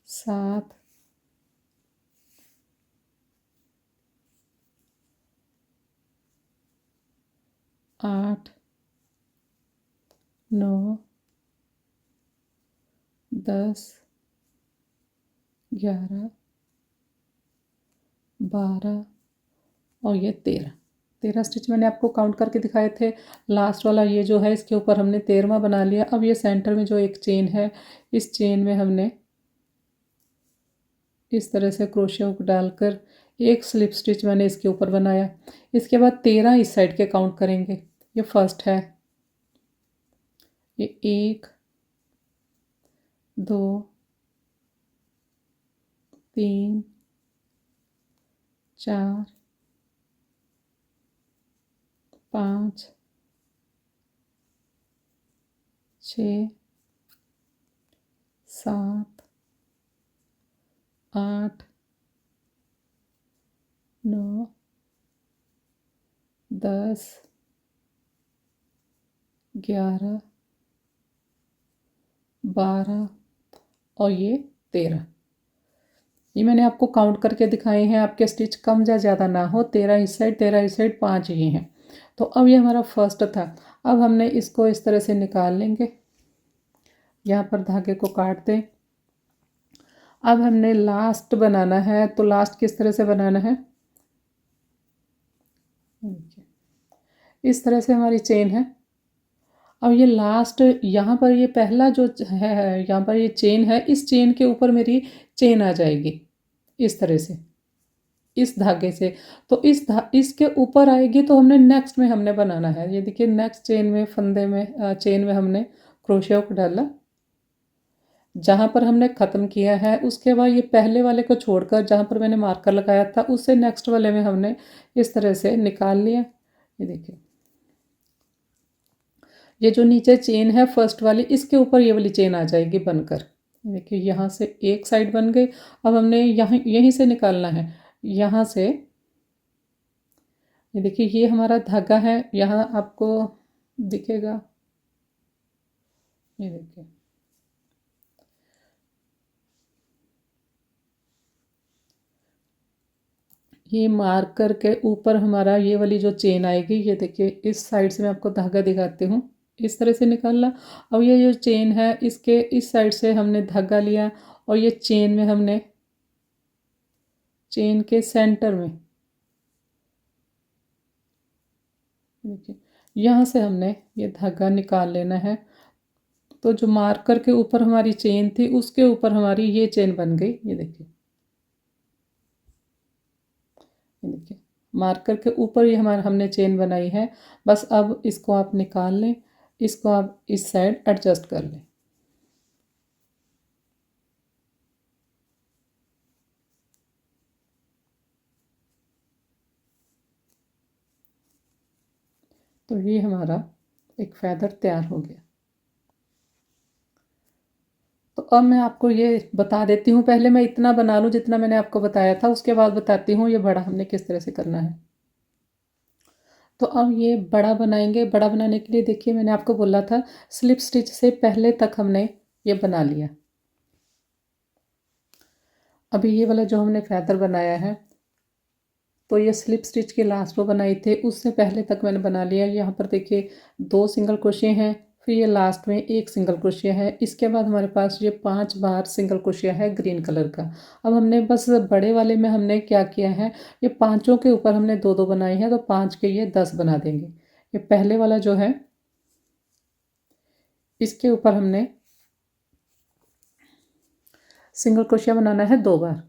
7, 8, 9, 10, 11, 12 और ये 13 स्टिच मैंने आपको काउंट करके दिखाए थे। लास्ट वाला ये जो है, इसके ऊपर हमने 13वां बना लिया। अब ये सेंटर में जो एक चेन है, इस चेन में हमने इस तरह से क्रोशिया हुक डालकर एक स्लिप स्टिच मैंने इसके ऊपर बनाया। इसके बाद 13 इस साइड के काउंट करेंगे। ये फर्स्ट है, ये 1, 2, 3, 4, 5, 6, 7, 8, 9, 10, 11, 12 और ये 13। ये मैंने आपको काउंट करके दिखाए हैं। आपके स्टिच कम या ज़्यादा ना हो, 13 इस साइड, 13 इस साइड, 5 ये हैं। तो अब ये हमारा फर्स्ट था। अब हमने इसको इस तरह से निकाल लेंगे। यहाँ पर धागे को काट दें। अब हमने लास्ट बनाना है, तो लास्ट किस तरह से बनाना है, इस तरह से हमारी चेन है। अब ये लास्ट, यहाँ पर ये पहला जो है, यहाँ पर ये चेन है, इस चेन के ऊपर मेरी चेन आ जाएगी इस तरह से, इस धागे से। तो इसके ऊपर आएगी, तो हमने नेक्स्ट में हमने बनाना है। ये देखिए, नेक्स्ट चेन में, फंदे में, चेन में हमने क्रोशिया हुक डाला। जहाँ पर हमने ख़त्म किया है, उसके बाद ये पहले वाले को छोड़कर जहाँ पर मैंने मार्कर लगाया था, उससे नेक्स्ट वाले में हमने इस तरह से निकाल लिया। ये देखिए, ये जो नीचे चेन है फर्स्ट वाली, इसके ऊपर ये वाली चेन आ जाएगी बनकर। देखिए, यहाँ से एक साइड बन गई। अब हमने यहाँ यहीं से निकालना है, यहाँ से। ये देखिए, ये हमारा धागा है, यहाँ आपको दिखेगा, ये देखिए, ये मार्कर के ऊपर हमारा ये वाली जो चेन आएगी, ये देखिए, इस साइड से मैं आपको धागा दिखाती हूँ, इस तरह से निकालना। अब ये जो चेन है, इसके इस साइड से हमने धागा लिया और ये चेन में हमने, चेन के सेंटर में देखिए, यहाँ से हमने ये धागा निकाल लेना है। तो जो मार्कर के ऊपर हमारी चेन थी, उसके ऊपर हमारी ये चेन बन गई। ये देखिए, ये देखिए, मार्कर के ऊपर ही हमारा हमने चेन बनाई है। बस अब इसको आप निकाल लें, इसको आप इस साइड एडजस्ट कर लें। तो ये हमारा एक फेदर तैयार हो गया। तो अब मैं आपको ये बता देती हूँ, पहले मैं इतना बना लूँ जितना मैंने आपको बताया था, उसके बाद बताती हूँ ये बड़ा हमने किस तरह से करना है। तो अब ये बड़ा बनाएंगे। बड़ा बनाने के लिए देखिए, मैंने आपको बोला था स्लिप स्टिच से पहले तक हमने ये बना लिया। अभी ये वाला जो हमने फैदर बनाया है, तो ये स्लिप स्टिच के लास्ट वो बनाए थे, उससे पहले तक मैंने बना लिया। यहाँ पर देखिए, 2 सिंगल क्रोशिया हैं, फिर ये लास्ट में 1 सिंगल क्रोशिया है। इसके बाद हमारे पास ये 5 बार सिंगल क्रोशिया है ग्रीन कलर का। अब हमने बस बड़े वाले में हमने क्या किया है, ये पाँचों के ऊपर हमने 2-2 बनाए हैं, तो 5 के ये 10 बना देंगे। ये पहले वाला जो है, इसके ऊपर हमने सिंगल क्रोशिया बनाना है 2 बार।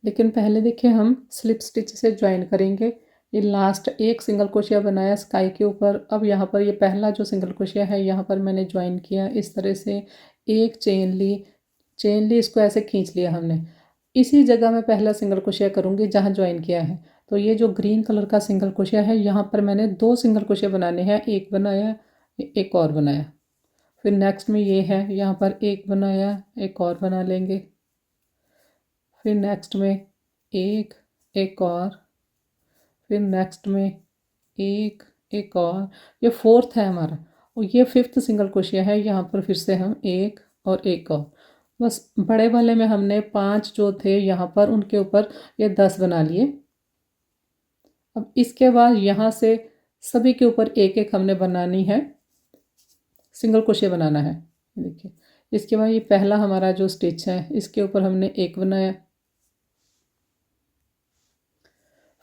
लेकिन पहले देखिए, हम स्लिप स्टिच से ज्वाइन करेंगे। ये लास्ट एक सिंगल क्रोशिया बनाया स्काई के ऊपर। अब यहाँ पर ये पहला जो सिंगल क्रोशिया है यहाँ पर मैंने ज्वाइन किया इस तरह से, एक चेन ली, इसको ऐसे खींच लिया हमने। इसी जगह मैं पहला सिंगल क्रोशिया करूँगी जहाँ ज्वाइन किया है। तो ये जो ग्रीन कलर का सिंगल क्रोशिया है यहाँ पर मैंने 2 सिंगल क्रोशिया बनाने हैं, एक बनाया, एक और बनाया। फिर नेक्स्ट में ये है, यहाँ पर एक बनाया, एक और बना लेंगे। फिर नेक्स्ट में एक और, फिर नेक्स्ट में एक और, ये फोर्थ है हमारा। और ये फिफ्थ सिंगल क्रोशिया है, यहाँ पर फिर से हम एक और एक और। बस बड़े वाले में हमने 5 जो थे यहाँ पर उनके ऊपर ये 10 बना लिए। अब इसके बाद यहाँ से सभी के ऊपर एक एक हमने बनानी है, सिंगल क्रोशिया बनाना है। देखिए इसके बाद ये पहला हमारा जो स्टिच है इसके ऊपर हमने एक बनाया।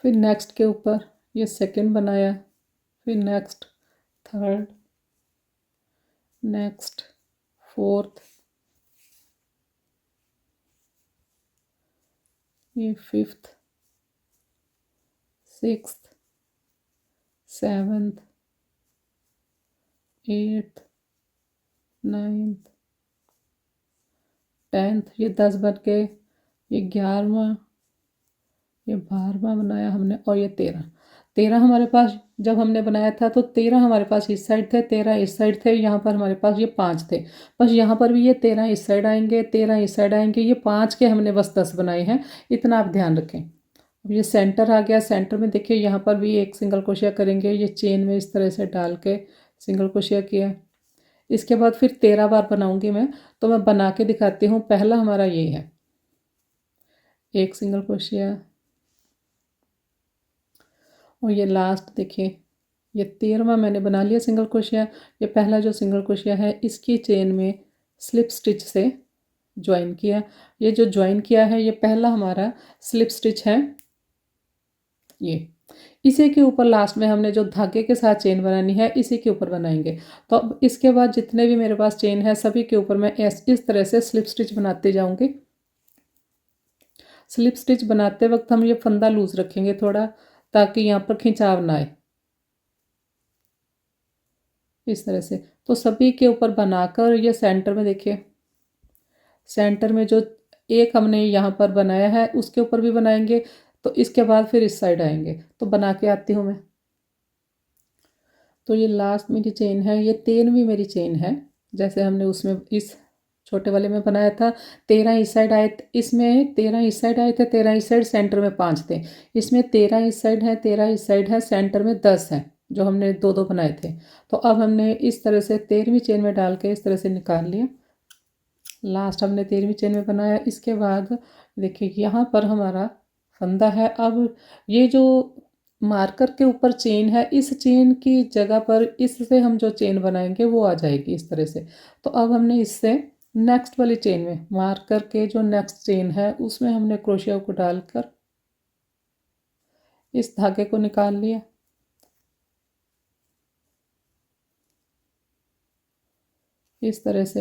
फिर नेक्स्ट के ऊपर ये सेकंड बनाया, फिर नेक्स्ट थर्ड, नेक्स्ट फोर्थ, ये fifth, sixth, seventh, eighth, ninth, 10th, ये 10 बन के, ये 11वां, ये 12वां बनाया हमने, और ये 13 हमारे पास जब हमने बनाया था तो 13 हमारे पास इस साइड थे, 13 इस साइड थे। यहाँ पर हमारे पास ये 5 थे। बस यहाँ पर भी ये 13 इस साइड आएंगे, 13 इस साइड आएंगे, ये 5 के हमने बस 10 बनाए हैं, इतना आप ध्यान रखें। अब ये सेंटर आ गया, सेंटर में देखिए यहाँ पर भी एक सिंगल क्रोशिया करेंगे, ये चेन में इस तरह से डाल के सिंगल क्रोशिया किया। इसके बाद फिर 13 बार बनाऊंगी मैं, तो मैं बना के दिखाती हूँ। पहला हमारा ये है, एक सिंगल क्रोशिया, और ये लास्ट देखिए ये 13वां मैंने बना लिया सिंगल क्रोशिया। ये पहला जो सिंगल क्रोशिया है इसकी चेन में स्लिप स्टिच से ज्वाइन किया। ये जो ज्वाइन किया है ये पहला हमारा स्लिप स्टिच है। ये इसी के ऊपर लास्ट में हमने जो धागे के साथ चेन बनानी है इसी के ऊपर बनाएंगे। तो अब इसके बाद जितने भी मेरे पास चेन है सभी के ऊपर मैं इस तरह से स्लिप स्टिच बनाते जाऊंगी। स्लिप स्टिच बनाते वक्त हम ये फंदा लूज रखेंगे थोड़ा, ताकि यहाँ पर खिंचाव ना आए, इस तरह से। तो सभी के ऊपर बनाकर ये सेंटर में देखिए, सेंटर में जो एक हमने यहाँ पर बनाया है उसके ऊपर भी बनाएंगे। तो इसके बाद फिर इस साइड आएंगे, तो बना के आती हूँ मैं। तो ये लास्ट मेरी चेन है, ये 13वीं मेरी चेन है। जैसे हमने उसमें इस छोटे वाले में बनाया था, 13 इस साइड आए, इसमें 13 इस साइड आए थे, 13 इस साइड, सेंटर में 5 थे। इसमें 13 इस साइड है, 13 इस साइड है, सेंटर में 10 है, जो हमने दो दो बनाए थे। तो अब हमने इस तरह से 13वीं चेन में डाल के इस तरह से निकाल लिया। लास्ट हमने 13वीं चेन में बनाया। इसके बाद देखिए यहाँ पर हमारा फंदा है। अब ये जो मार्कर के ऊपर चेन है, इस चेन की जगह पर इससे हम जो चेन बनाएंगे वो आ जाएगी इस तरह से। तो अब हमने इससे नेक्स्ट वाली चेन में, मार्कर के जो नेक्स्ट चेन है उसमें हमने क्रोशिया को डालकर इस धागे को निकाल लिया। इस तरह से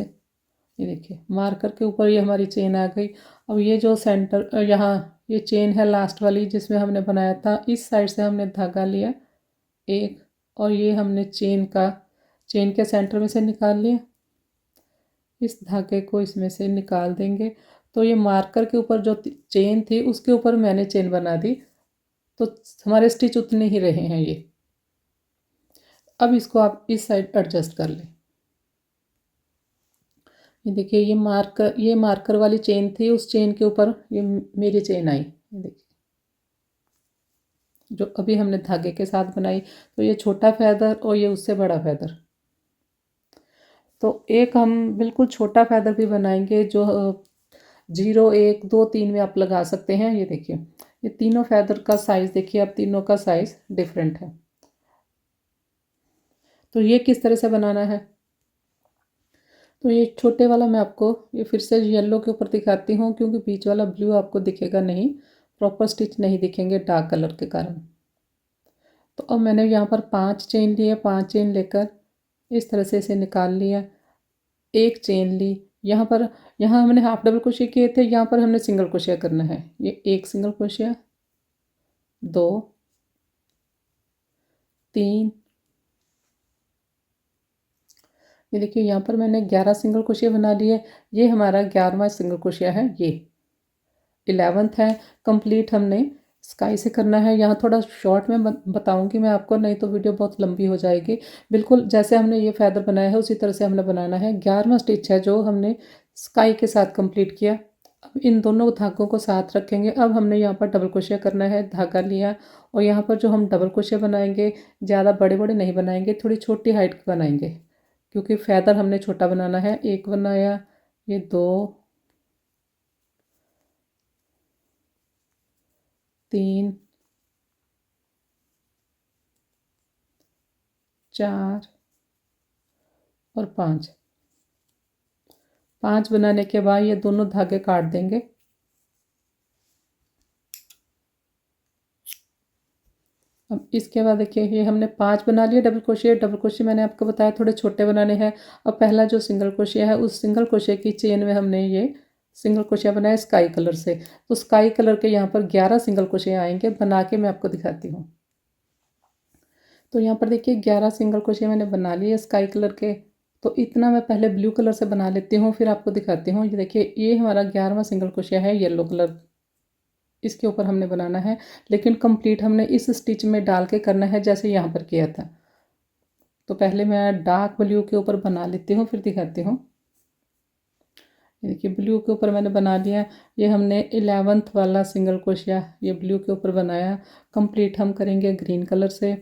ये देखिए मार्कर के ऊपर ये हमारी चेन आ गई। अब ये जो सेंटर यहाँ ये चेन है लास्ट वाली जिसमें हमने बनाया था, इस साइड से हमने धागा लिया एक, और ये हमने चेन के सेंटर में से निकाल लिया। इस धागे को इसमें से निकाल देंगे। तो ये मार्कर के ऊपर जो चेन थी उसके ऊपर मैंने चेन बना दी, तो हमारे स्टिच उतने ही रहे हैं ये। अब इसको आप इस साइड एडजस्ट कर लें। ये देखिए ये मार्कर वाली चेन थी, उस चेन के ऊपर ये मेरी चेन आई। ये देखिए जो अभी हमने धागे के साथ बनाई। तो ये छोटा फैदर और ये उससे बड़ा फैदर। तो एक हम बिल्कुल छोटा फैदर भी बनाएंगे जो 0, 1, 2, 3 में आप लगा सकते हैं। ये देखिए ये तीनों फैदर का साइज़ देखिए, अब तीनों का साइज़ डिफरेंट है। तो ये किस तरह से बनाना है, तो ये छोटे वाला मैं आपको ये फिर से येलो के ऊपर दिखाती हूँ, क्योंकि बीच वाला ब्लू आपको दिखेगा नहीं, प्रॉपर स्टिच नहीं दिखेंगे डार्क कलर के कारण। तो अब मैंने यहाँ पर 5 चेन लिए, 5 चेन लेकर इस तरह से इसे निकाल लिया। एक चेन ली, यहाँ हमने हाफ डबल क्रोशिया किए थे, यहाँ पर हमने सिंगल क्रोशिया करना है। ये एक सिंगल क्रोशिया, 2, 3। ये देखिए यहाँ पर मैंने 11 सिंगल क्रोशिया बना लिए। ये हमारा 11वां सिंगल क्रोशिया है। ये 11th है। कंप्लीट हमने स्काई से करना है। यहाँ थोड़ा शॉर्ट में बताऊंगी मैं आपको, नहीं तो वीडियो बहुत लंबी हो जाएगी। बिल्कुल जैसे हमने ये फैदर बनाया है उसी तरह से हमने बनाना है। 11वां स्टिच है जो हमने स्काई के साथ कंप्लीट किया। अब इन दोनों धागों को साथ रखेंगे। अब हमने यहाँ पर डबल क्रोशिया करना है। धागा लिया और यहाँ पर जो हम डबल क्रोशिया बनाएंगे, ज़्यादा बड़े बड़े नहीं बनाएंगे, थोड़ी छोटी हाइट के बनाएंगे, क्योंकि फैदर हमने छोटा बनाना है। एक बनाया, ये 2, 3, 4 और 5। 5 बनाने के बाद ये दोनों धागे काट देंगे। अब इसके बाद देखिए ये हमने 5 बना लिए डबल क्रोशिया। डबल क्रोशिया मैंने आपको बताया थोड़े छोटे बनाने हैं। अब पहला जो सिंगल क्रोशिया है, उस सिंगल क्रोशिया की चेन में हमने ये सिंगल क्रोशिया बनाया स्काई कलर से। तो स्काई कलर के यहाँ पर 11 सिंगल क्रोशिया आएंगे। बना के मैं आपको दिखाती हूँ। तो यहाँ पर देखिए 11 सिंगल क्रोशिया मैंने बना लिए स्काई कलर के। तो इतना मैं पहले ब्लू कलर से बना लेती हूँ, फिर आपको दिखाती हूँ। ये देखिए ये हमारा 11वां सिंगल क्रोशिया है, येलो कलर। इसके ऊपर हमने बनाना है, लेकिन कंप्लीट हमने इस स्टिच में डाल के करना है जैसे यहाँ पर किया था। तो पहले मैं डार्क ब्लू के ऊपर बना लेती हूँ, फिर दिखाती हूँ। ये देखिए ब्लू के ऊपर मैंने बना लिया। ये हमने 11th वाला सिंगल क्रोशिया ये ब्लू के ऊपर बनाया। कंप्लीट हम करेंगे ग्रीन कलर से।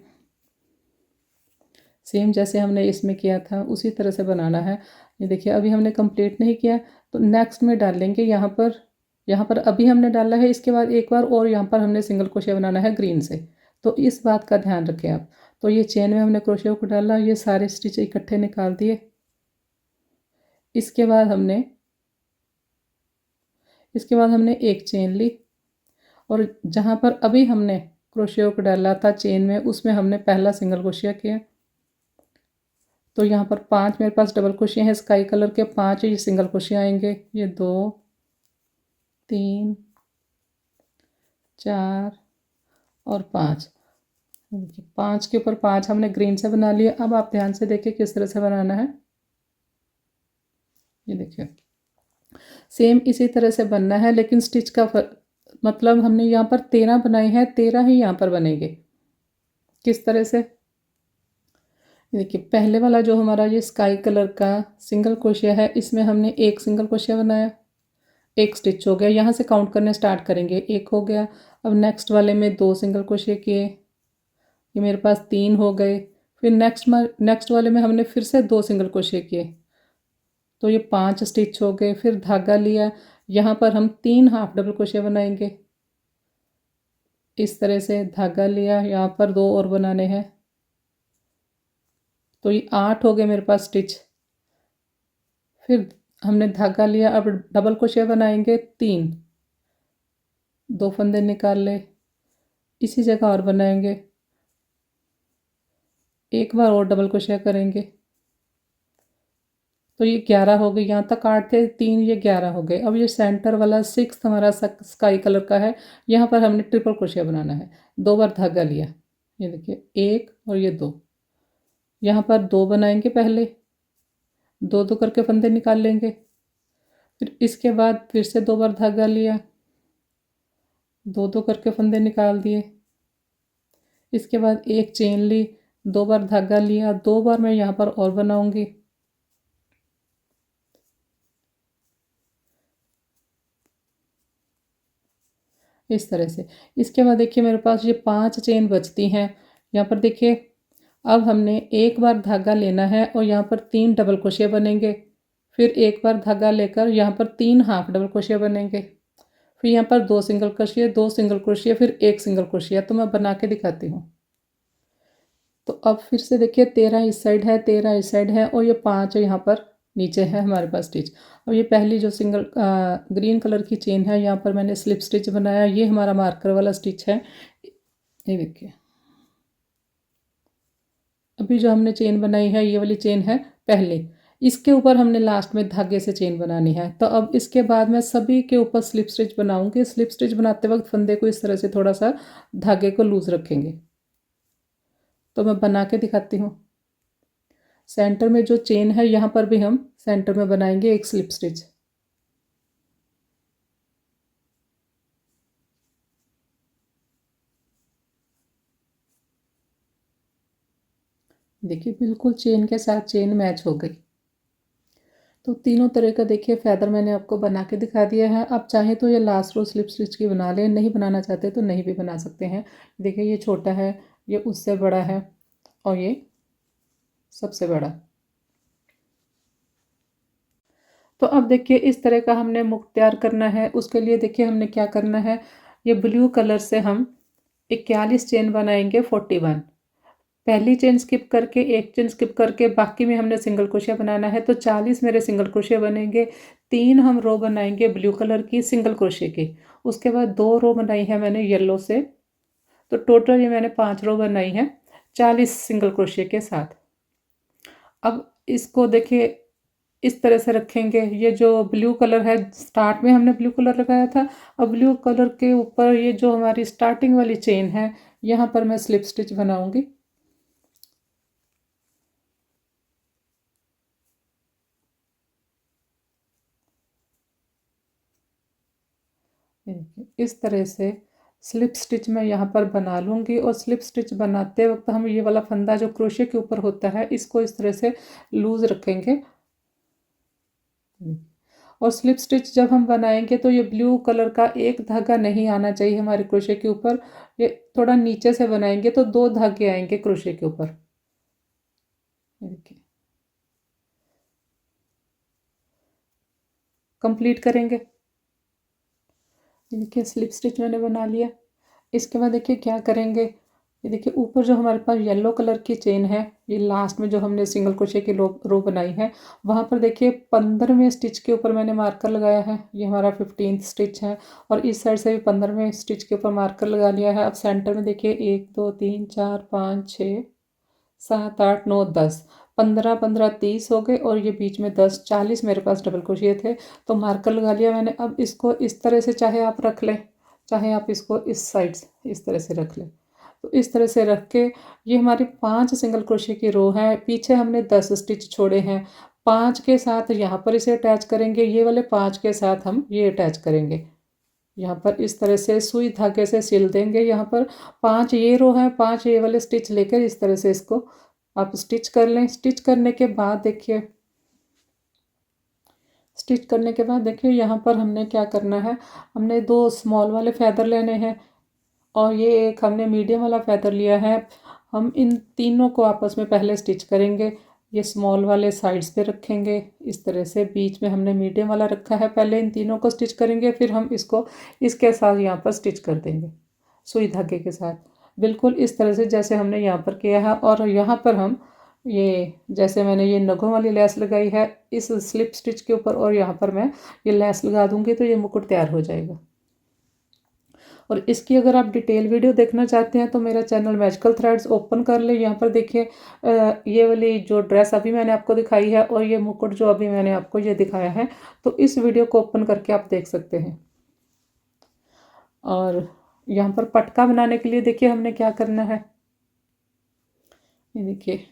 सेम जैसे हमने इसमें किया था उसी तरह से बनाना है। ये देखिए अभी हमने कंप्लीट नहीं किया, तो नेक्स्ट में डालेंगे यहाँ पर अभी हमने डाला है। इसके बाद एक बार और यहाँ पर हमने सिंगल क्रोशिया बनाना है ग्रीन से। तो इस बात का ध्यान रखें आप। तो ये चेन में हमने क्रोशिया को डाला, ये सारे स्टिच इकट्ठे निकाल दिए। इसके बाद हमने एक चेन ली और जहाँ पर अभी हमने क्रोशिया को डाला था चेन में, उसमें हमने पहला सिंगल क्रोशिया किया। तो यहाँ पर 5 मेरे पास डबल क्रोशिया है स्काई कलर के, 5 ये सिंगल क्रोशिया आएंगे। ये 2, 3, 4 और 5। 5 के ऊपर 5 हमने ग्रीन से बना लिया। अब आप ध्यान से देखिए किस तरह से बनाना है। ये देखिए सेम इसी तरह से बनना है, लेकिन स्टिच का मतलब हमने यहाँ पर 13 बनाए हैं, 13 ही यहाँ पर बनेंगे। किस तरह से, देखिए पहले वाला जो हमारा ये स्काई कलर का सिंगल क्रोशिया है, इसमें हमने एक सिंगल क्रोशिया बनाया, एक स्टिच हो गया। यहाँ से काउंट करने स्टार्ट करेंगे, एक हो गया। अब नेक्स्ट वाले में 2 सिंगल क्रोशिया किए, ये मेरे पास 3 हो गए। फिर नेक्स्ट वाले में हमने फिर से 2 सिंगल क्रोशिया किए, तो ये 5 स्टिच हो गए। फिर धागा लिया, यहाँ पर हम 3 हाफ डबल क्रोशिया बनाएंगे। इस तरह से धागा लिया, यहाँ पर 2 और बनाने हैं, तो ये 8 हो गए मेरे पास स्टिच। फिर हमने धागा लिया, अब डबल क्रोशिया बनाएंगे 3, 2 फंदे निकाल ले, इसी जगह और बनाएंगे, एक बार और डबल क्रोशिया करेंगे। तो ये 11 हो गए। यहाँ तक 8 थे, 3 ये 11 हो गए। अब ये सेंटर वाला 6 हमारा स्काई कलर का है, यहाँ पर हमने ट्रिपल क्रोशिया बनाना है। 2 बार धागा लिया, ये देखिए 1 और ये 2, यहाँ पर 2 बनाएंगे पहले, 2 करके फंदे निकाल लेंगे। फिर इसके बाद फिर से 2 बार धागा लिया, 2 करके फंदे निकाल दिए। इसके बाद एक चेन ली, 2 बार धागा लिया, 2 बार मैं यहाँ पर और बनाऊंगी। इस तरह से। इसके बाद देखिए मेरे पास ये 5 चेन बचती हैं। यहाँ पर देखिए अब हमने एक बार धागा लेना है और यहाँ पर 3 डबल क्रोशिया बनेंगे। फिर एक बार धागा लेकर यहाँ पर 3 हाफ डबल क्रोशिया बनेंगे। फिर यहाँ पर 2 सिंगल क्रोशिया, 2 सिंगल क्रोशिया, फिर एक सिंगल क्रोशिया। तो मैं बना के दिखाती हूँ। तो अब फिर से देखिए 13 इस साइड है, 13 इस साइड है और ये 5 यहाँ पर नीचे है हमारे पास स्टिच। अब ये पहली जो सिंगल ग्रीन कलर की चेन है, यहाँ पर मैंने स्लिप स्टिच बनाया। ये हमारा मार्कर वाला स्टिच है। ये देखिए अभी जो हमने चेन बनाई है, ये वाली चेन है पहले, इसके ऊपर हमने लास्ट में धागे से चेन बनानी है। तो अब इसके बाद मैं सभी के ऊपर स्लिप स्टिच बनाऊंगी। स्लिप स्टिच बनाते वक्त फंदे को इस तरह से थोड़ा सा धागे को लूज रखेंगे। तो मैं बना के दिखाती हूँ। सेंटर में जो चेन है यहाँ पर भी हम सेंटर में बनाएंगे एक स्लिप स्टिच। देखिए बिल्कुल चेन के साथ चेन मैच हो गई। तो तीनों तरह का देखिए फ़ेदर मैंने आपको बना के दिखा दिया है। आप चाहें तो ये लास्ट रो स्लिप स्टिच की बना लें, नहीं बनाना चाहते तो नहीं भी बना सकते हैं। देखिए ये छोटा है, ये उससे बड़ा है और ये सबसे बड़ा। तो अब देखिए इस तरह का हमने मुकुट तैयार करना है। उसके लिए देखिए हमने क्या करना है, ये ब्लू कलर से हम 41 चेन बनाएंगे 41। पहली चेन स्किप करके एक चेन स्किप करके बाकी में हमने सिंगल क्रोशिया बनाना है। तो 40 मेरे सिंगल क्रोशिया बनेंगे। 3 हम रो बनाएंगे ब्लू कलर की सिंगल क्रोशिया की। उसके बाद 2 रो बनाई है मैंने येलो से। तो टोटल ये मैंने 5 रो बनाई है 40 सिंगल क्रोशिया के साथ। अब इसको देखिए इस तरह से रखेंगे। ये जो ब्लू कलर है, स्टार्ट में हमने ब्लू कलर लगाया था। अब ब्लू कलर के ऊपर ये जो हमारी स्टार्टिंग वाली चेन है, यहाँ पर मैं स्लिप स्टिच बनाऊंगी। इस तरह से स्लिप स्टिच मैं यहाँ पर बना लूँगी। और स्लिप स्टिच बनाते वक्त हम ये वाला फंदा जो क्रोशिया के ऊपर होता है, इसको इस तरह से लूज़ रखेंगे। और स्लिप स्टिच जब हम बनाएंगे तो ये ब्लू कलर का एक धागा नहीं आना चाहिए हमारे क्रोशिया के ऊपर। ये थोड़ा नीचे से बनाएंगे तो 2 धागे आएंगे क्रोशिया के ऊपर। देखिए कंप्लीट करेंगे। देखिए स्लिप स्टिच मैंने बना लिया। इसके बाद देखिए क्या करेंगे, ये देखिए ऊपर जो हमारे पास येलो कलर की चेन है, ये लास्ट में जो हमने सिंगल क्रोशिया की रो बनाई है, वहाँ पर देखिए 15वें स्टिच के ऊपर मैंने मार्कर लगाया है। ये हमारा 15th स्टिच है। और इस साइड से भी 15वें स्टिच के ऊपर मार्कर लगा लिया है। अब सेंटर में देखिए 1 2 3 4 5 6 7 8 9 10 15 15 30 हो गए। और ये बीच में 10 40 मेरे पास डबल क्रोशिया थे। तो मार्कर लगा लिया मैंने। अब इसको इस तरह से चाहे आप रख लें, चाहे आप इसको इस साइड से इस तरह से रख लें। तो इस तरह से रख के ये हमारी 5 सिंगल क्रोशिया की रो है। पीछे हमने 10 स्टिच छोड़े हैं। 5 के साथ यहाँ पर इसे अटैच करेंगे, ये वाले 5 के साथ हम ये अटैच करेंगे। यहाँ पर इस तरह से सुई धागे से सिल देंगे। यहाँ पर 5 ये रो है, 5 ये वाले स्टिच लेकर इस तरह से इसको आप स्टिच कर लें। स्टिच करने के बाद देखिए, स्टिच करने के बाद देखिए यहाँ पर हमने क्या करना है, हमने 2 स्मॉल वाले फैदर लेने हैं और ये एक हमने मीडियम वाला फैदर लिया है। हम इन तीनों को आपस में पहले स्टिच करेंगे। ये स्मॉल वाले साइड्स पे रखेंगे इस तरह से। बीच में हमने मीडियम वाला रखा है। पहले इन तीनों को स्टिच करेंगे, फिर हम इसको इसके साथ यहाँ पर स्टिच कर देंगे सुई धागे के साथ, बिल्कुल इस तरह से जैसे हमने यहाँ पर किया है। और यहाँ पर हम ये जैसे मैंने ये नगों वाली लेस लगाई है इस स्लिप स्टिच के ऊपर, और यहाँ पर मैं ये लेस लगा दूँगी तो ये मुकुट तैयार हो जाएगा। और इसकी अगर आप डिटेल वीडियो देखना चाहते हैं तो मेरा चैनल मैजिकल थ्रेड्स ओपन कर ले। यहाँ पर देखिए ये वाली जो ड्रेस अभी मैंने आपको दिखाई है और ये मुकुट जो अभी मैंने आपको ये दिखाया है, तो इस वीडियो को ओपन करके आप देख सकते हैं। और यहाँ पर पटका बनाने के लिए देखिए हमने क्या करना है, ये देखिए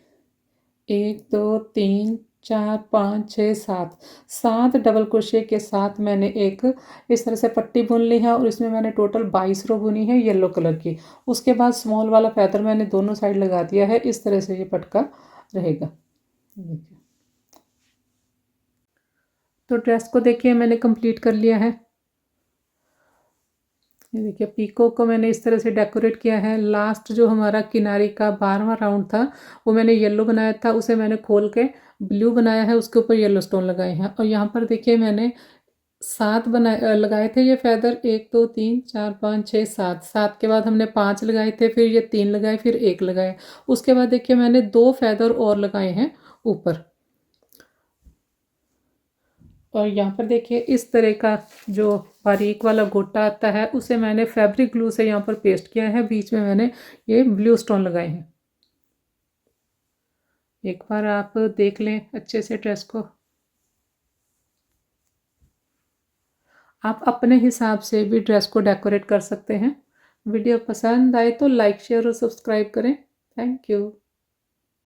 1 2 3 4 5 6 7 7 डबल क्रोशिया के साथ मैंने एक इस तरह से पट्टी बुन ली है। और इसमें मैंने टोटल 22 रो बुनी है येलो कलर की। उसके बाद स्मॉल वाला फैदर मैंने दोनों साइड लगा दिया है। इस तरह से ये पटका रहेगा। देखिए तो ड्रेस को देखिए मैंने कंप्लीट कर लिया है। ये देखिए पीको को मैंने इस तरह से डेकोरेट किया है। लास्ट जो हमारा किनारे का 12वां राउंड था वो मैंने येलो बनाया था, उसे मैंने खोल के ब्लू बनाया है, उसके ऊपर येलो स्टोन लगाए हैं। और यहाँ पर देखिए मैंने 7 बनाए लगाए थे ये फैदर, 1 2 3 4 5 6 7। 7 के बाद हमने 5 लगाए थे, फिर ये 3 लगाए, फिर 1 लगाए। उसके बाद देखिए मैंने 2 फैदर और लगाए हैं ऊपर। और यहाँ पर देखिए इस तरह का जो बारीक वाला गोटा आता है उसे मैंने फैब्रिक ग्लू से यहाँ पर पेस्ट किया है। बीच में मैंने ये ब्लू स्टोन लगाए हैं। एक बार आप देख लें अच्छे से ड्रेस को। आप अपने हिसाब से भी ड्रेस को डेकोरेट कर सकते हैं। वीडियो पसंद आए तो लाइक शेयर और सब्सक्राइब करें। Thank you.